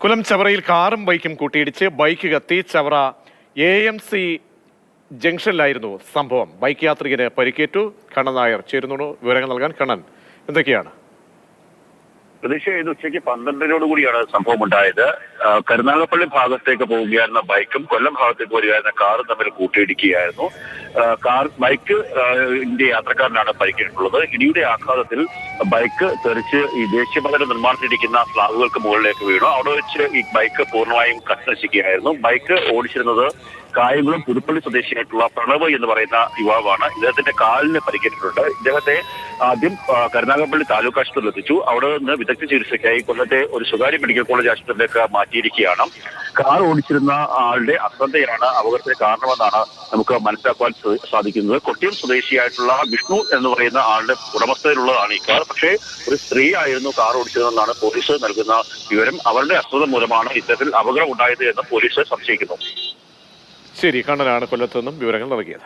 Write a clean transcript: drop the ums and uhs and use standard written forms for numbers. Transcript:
കുലം ചവറയിൽ കാറും ബൈക്കും കൂട്ടിയിടിച്ച് ബൈക്ക് കത്തി ചവറ AMC ജംഗ്ഷനിലായിരുന്നു സംഭവം. ബൈക്ക് യാത്രികന് പരിക്കേറ്റു. കണ്ണൻ നായർ ചേരുന്നു വിവരങ്ങൾ നൽകാൻ. കണ്ണൻ, എന്തൊക്കെയാണ്? പ്രതീക്ഷ ഇത് ഉച്ചയ്ക്ക് 12 കൂടിയാണ് സംഭവം ഉണ്ടായത്. കരുനാഗപ്പള്ളി ഭാഗത്തേക്ക് പോവുകയായിരുന്ന ബൈക്കും കൊല്ലം ഭാഗത്തേക്ക് വരികയായിരുന്ന കാറും തമ്മിൽ കൂട്ടിയിടിക്കുകയായിരുന്നു. ബൈക്ക് യാത്രക്കാരനാണ് പരിക്കേറ്റിട്ടുള്ളത്. ഇടിയുടെ ആഘാതത്തിൽ ബൈക്ക് തെറിച്ച് ഈ ദേശീയപാത നിർമ്മാണത്തിലിരിക്കുന്ന സ്ലാബുകൾക്ക് മുകളിലേക്ക് വീണു. അവിടെ വെച്ച് ഈ ബൈക്ക് പൂർണ്ണമായും കത്തിനശിക്കുകയായിരുന്നു. ബൈക്ക് ഓടിച്ചിരുന്നത് കായംകുളം പുതുപ്പള്ളി സ്വദേശിയായിട്ടുള്ള പ്രണവ് എന്ന് പറയുന്ന യുവാവാണ്. ഇദ്ദേഹത്തിന്റെ കാലിന് പരിക്കേറ്റിട്ടുണ്ട്. ഇദ്ദേഹത്തെ ആദ്യം കരുനാഗപ്പള്ളി താലൂക്ക് ആശുപത്രിയിൽ എത്തിച്ചു. അവിടെ നിന്ന് വിദഗ്ധ ചികിത്സയ്ക്കായി കൊല്ലത്തെ ഒരു സ്വകാര്യ മെഡിക്കൽ കോളേജ് ആശുപത്രിയിലേക്ക് മാറ്റിയിരിക്കുകയാണ്. കാർ ഓടിച്ചിരുന്ന ആളുടെ അശ്രദ്ധയാണ് അപകടത്തിന് കാരണമെന്നാണ് നമുക്ക് മനസ്സിലാക്കുവാൻ സാധിക്കുന്നത്. കൊട്ടിയം സ്വദേശിയായിട്ടുള്ള വിഷ്ണു എന്ന് പറയുന്ന ആളുടെ ഉടമസ്ഥയിലുള്ളതാണ് ഈ കാർ. പക്ഷേ ഒരു സ്ത്രീ ആയിരുന്നു കാർ ഓടിച്ചതെന്നാണ് പോലീസ് നൽകുന്ന വിവരം. അവരുടെ അശ്രദ്ധ മൂലമാണ് ഇത്തരത്തിൽ അപകടം ഉണ്ടായത് എന്ന് പോലീസ് സംശയിക്കുന്നു. ശരി, കണ്ണനാണ് കൊല്ലത്ത് നിന്നും വിവരങ്ങൾ നൽകിയത്.